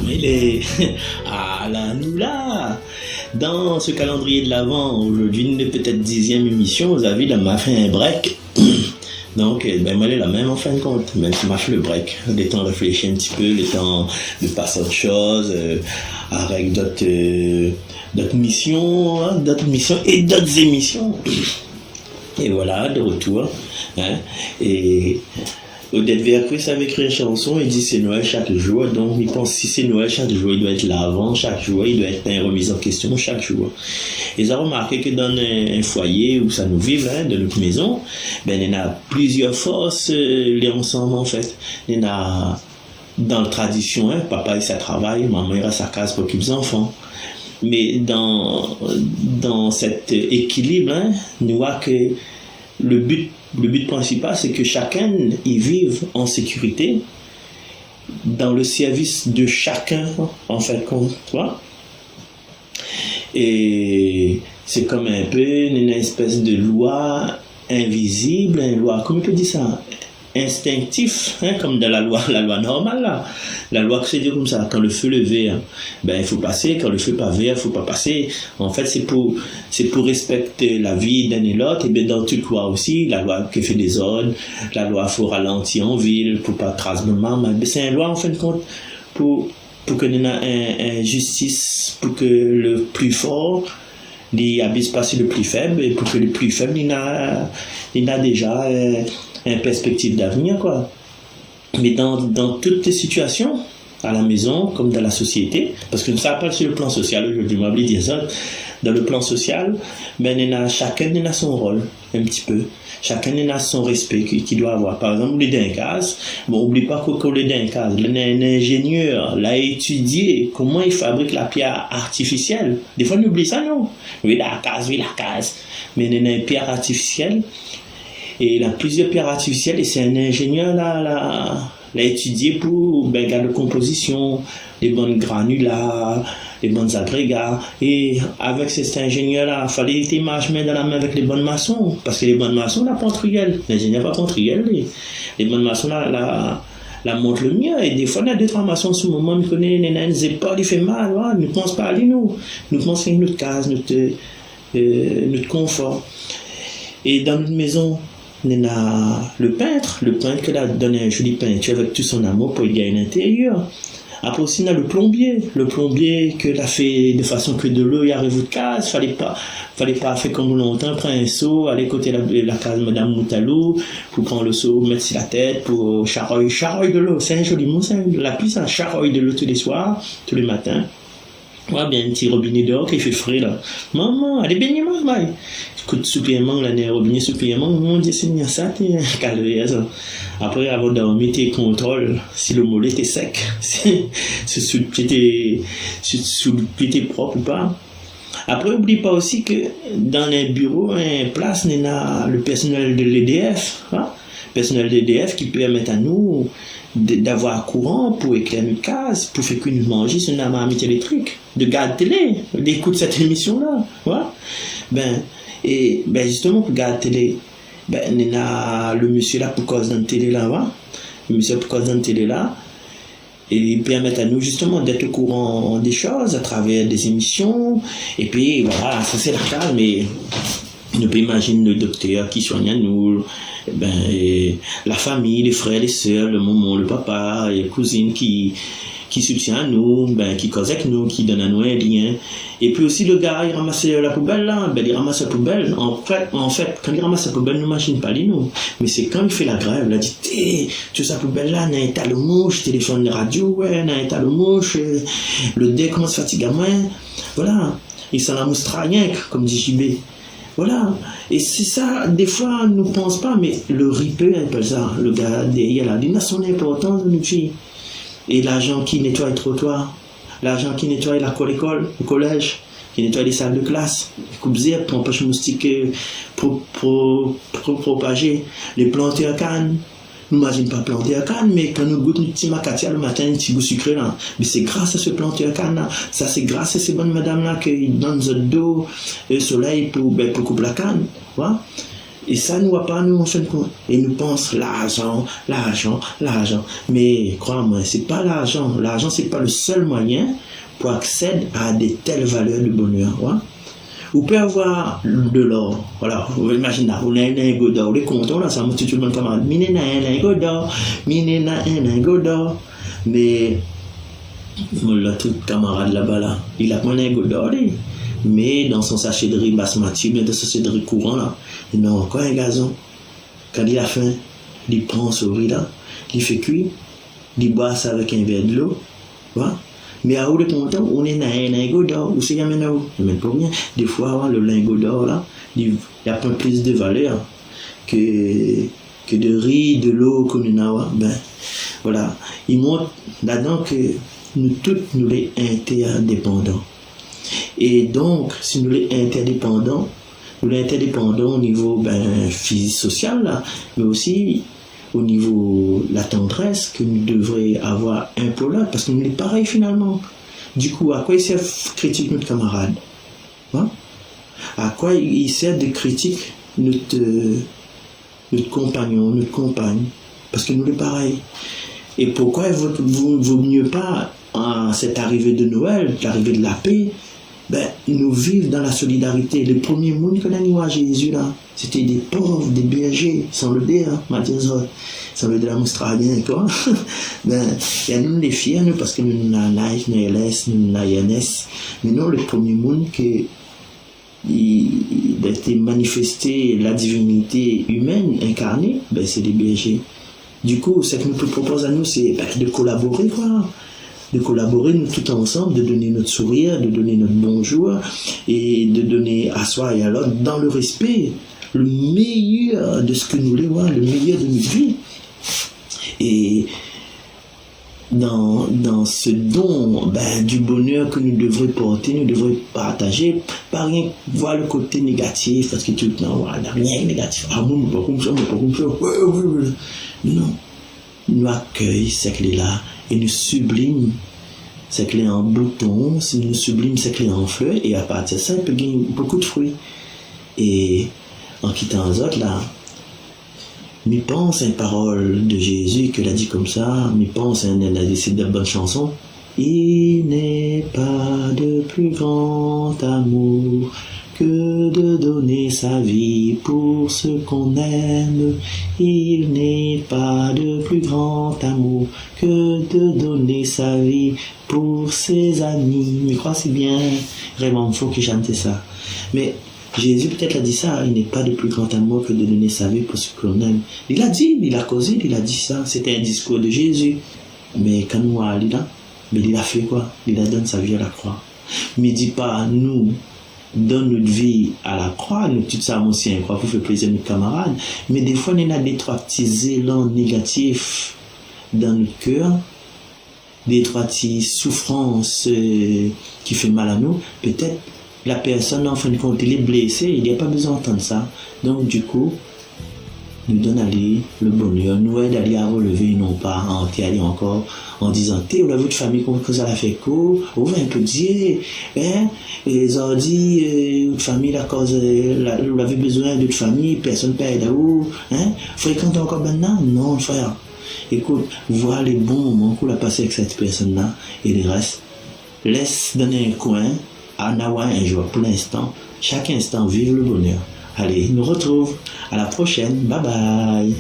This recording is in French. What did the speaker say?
il est ah là, nous là. Dans ce calendrier de l'Avent, aujourd'hui, une peut-être 10e émission, vous avez vu, là, m'a fait un break. Donc, ben, moi, elle est la même en fin de compte, même si m'a fait le break. Le temps de réfléchir un petit peu, le temps de passer à autre chose, avec d'autres missions, hein, et d'autres émissions. Et voilà, de retour. Hein, et Odette Vercruz avait écrit une chanson, il dit c'est Noël chaque jour, donc il pense si c'est Noël chaque jour, il doit être l'avant chaque jour, il doit être une remise en question chaque jour. Ils ont remarqué que dans un foyer où ça nous vit, hein, de notre maison, ben il y a plusieurs forces, les ensemble en fait. Il y a dans la tradition, hein, papa il sa travail, maman il a sa case pour occuper les enfants. Mais dans cet équilibre, hein, nous voit que le but principal, c'est que chacun y vive en sécurité, dans le service de chacun, en fait, tu vois. Et c'est comme un peu une espèce de loi invisible, une loi, comment on peut dire ça, instinctif, hein, comme dans la loi normale là. La loi que c'est dit comme ça, quand le feu levé, hein, ben il faut passer, quand le feu pas vert, il faut pas passer. En fait, c'est pour respecter la vie d'un et l'autre, et bien dans toute loi aussi, la loi qui fait des ordres, la loi faut ralentir en ville, pour pas trasement, mais c'est une loi en fin de compte pour que nous ayons une justice, pour que le plus fort il abuse pas sur le plus faible, et pour que le plus faible il a déjà une perspective d'avenir, quoi. Mais dans toutes les situations, à la maison comme dans la société, parce que ça parle sur le plan social, aujourd'hui, je vais dire ça, dans le plan social, ben, chacun a son rôle, un petit peu. Chacun a son respect qu'il doit avoir. Par exemple, oublie d'un cas, bon, oublie pas qu'au lieu d'un cas, un ingénieur l'a étudié comment il fabrique la pierre artificielle. Des fois, on oublie ça, non? Oui, la case. Mais il y a une pierre artificielle. Et il a plusieurs pierres artificielles et c'est un ingénieur l'a étudié pour garder la composition, les bonnes granulats, les bons agrégats. Et avec cet ingénieur-là, il fallait qu'il marche main dans la main avec les bonnes maçons. Parce que les bonnes maçons, la pontrielle. L'ingénieur pas pontrielle. Les bonnes maçons, la montre le mieux. Et des fois, il y a 2-3 maçons, ce moment, ils connaissent les épaules, il fait mal. Voilà. Nous ne pensons pas à nous. Nous pensons à notre case, notre confort. Et dans notre maison, on a le peintre qui a donné une jolie peinture avec tout son amour pour y gagner l'intérieur. Après aussi, on a le plombier qui l'a fait de façon que de l'eau y arrive de case. Fallait pas faire comme longtemps, prendre un seau, aller côté la case Madame Moutalou, pour prendre le seau, mettre sur la tête, pour charoille de l'eau. C'est un joli mot, la pluie, ça charoille de l'eau tous les soirs, tous les matins. Ouais, bien un petit robinet dehors qui fait frais là. Maman, allez baigner maman. Écoute, supplément, là, les robinets supplément, mon Dieu, c'est bien ça, t'es calvaire, ça. Après, avant de dormir, t'es contrôle si le mollet était sec, si sous le pied t'es propre ou pas. Après, n'oublie pas aussi que dans les bureaux, en place, on a le personnel de l'EDF, hein? Personnel de l'EDF qui permet à nous d'avoir courant pour éclairer notre case, pour faire que nous mangions sur une marmite électrique, de garde télé, d'écouter cette émission-là, voilà. Et justement, pour garde télé, on a le monsieur là pour cause d'une télé là, voilà. Le monsieur pour cause d'une télé là, et il permet à nous justement d'être au courant des choses à travers des émissions, et puis voilà, ça c'est la case, mais on peut imaginer le docteur qui soigne à nous, et la famille, les frères, les sœurs, le maman, le papa, les cousines qui soutient à nous, qui cause avec nous, qui donne à nous un lien. Et puis aussi le gars, il ramasse la poubelle là, il ramasse la poubelle. En fait, quand il ramasse la poubelle, nous machine pas nous. Mais c'est quand il fait la grève, il a dit, tu sais, la poubelle là, n'a état le mouche, téléphone de radio, ouais, n'a état le mouche, le dé commence fatigue à moi. Voilà. Il s'en amuse rien, comme dit JB. Voilà. Et c'est ça, des fois, on ne pense pas, mais le ripeux, un peu ça, le gars derrière, il a son importance de nous dire. Et l'agent qui nettoie le trottoir, l'agent qui nettoie l'école, le collège, qui nettoie les salles de classe, les coupes zèbres pour empêcher les moustiques pour propager, les planteurs à canne. Nous n'imaginons pas planter à canne, mais quand nous goûtons un petit macatia le matin, un petit goût sucré là, mais c'est grâce à ce planteur à canne là, ça c'est grâce à ces bonnes madames là qui donnent notre dos, le soleil pour couper la canne, voilà. Et ça nous va pas nous en fin de compte. Et nous pensons l'argent. Mais crois-moi, c'est pas l'argent. L'argent, c'est pas le seul moyen pour accéder à des telles valeurs de bonheur. Ouais? Vous pouvez avoir de l'or. Voilà, vous imaginez, vous avez un lingot d'or, les comptons là, ça me tue tout le monde comme un lingot d'or, un lingot d'or. Mais mon tout camarade là-bas, là, il a pas un lingot d'or, mais dans son sachet de riz basmati, dans son sachet de riz courant là, il a encore un gazon. Quand il a faim, il prend ce riz là, il fait cuire, il boit ça avec un verre de l'eau. Voilà. Mais à où le content, on est dans un lingot d'or, ou c'est jamais là où, même pas bien. Des fois, le lingot d'or là, il y a pas plus de valeur que de riz, de l'eau, comme une awa. Ben, voilà. Il montre là-dedans que nous tous, nous les interdépendants. Et donc, si nous les interdépendants au niveau physique, social, là, mais aussi au niveau de la tendresse que nous devrions avoir un pour l'autre, parce que nous sommes pareils finalement. Du coup, à quoi il sert de critiquer notre camarade? Hein? À quoi il sert de critiquer notre compagnon, notre compagne? Parce que nous sommes pareils. Et pourquoi il vaut mieux pas, à cette arrivée de Noël, l'arrivée de la paix, nous vivons dans la solidarité. Le premier monde qu'on a eu à Jésus là, c'était des pauvres, des bergers, sans le dire, sans le dire australien, quoi. Il y a nous les fiers, nous, parce que nous n'avons pas Nike, nous LS, nous n'avons INS. Mais non, le premier monde il a été manifesté la divinité humaine incarnée, c'est les bergers. Du coup, ce que nous proposons à nous, c'est de collaborer, quoi. De collaborer nous tout ensemble, de donner notre sourire, de donner notre bonjour et de donner à soi et à l'autre dans le respect le meilleur de ce que nous voulons, le meilleur de notre vie. Et dans ce don du bonheur que nous devrions porter, nous devrions partager, pas rien voir le côté négatif, parce que tout le temps, voilà, rien de négatif. Ah bon, pas comme ça. Non. Nous accueillons ces clés-là et nous sublime ces clés en bouton, nous sublime ces clés en fleurs, et à partir de ça, il peut gagner beaucoup de fruits. Et en quittant les autres, là, m'y pense à une parole de Jésus qu'il a dit comme ça, m'y pense à une de bonne chanson. Il n'est pas de plus grand amour que de donner sa vie pour ce qu'on aime. Il n'est pas de plus grand amour que de donner sa vie pour ses amis. Mais je crois que c'est bien, vraiment, il faut que chante ça. Mais Jésus peut-être a dit ça, il n'est pas de plus grand amour que de donner sa vie pour ce qu'on aime. Il a dit, il a causé, il a dit ça, c'était un discours de Jésus. Mais quand nous allons là, mais il a fait quoi? Il a donné sa vie à la croix. Mais il ne dit pas, nous, donne notre vie à la croix, nous tout ça aussi une croix pour faire plaisir à nos camarades, mais des fois on a des trois petits élans négatifs dans notre cœur, des trois petites souffrances qui font mal à nous. Peut-être la personne en fin de compte elle est blessée, il n'y a pas besoin d'entendre ça. Donc du coup nous donne aller le bonheur, nous aide à aller à relever, non pas à enterrer encore en disant t'es ou la votre famille comment ça la fait quoi, ou un peu dire ils ont dit votre famille la cause vous avez besoin de votre famille, personne ne paye où fréquente encore maintenant, non frère, écoute, vois les bons moments qu'on a passé avec cette personne là et le reste laisse donner un coin à avoir un jour. Pour l'instant, chaque instant vive le bonheur. Allez, nous retrouve à la prochaine, bye bye.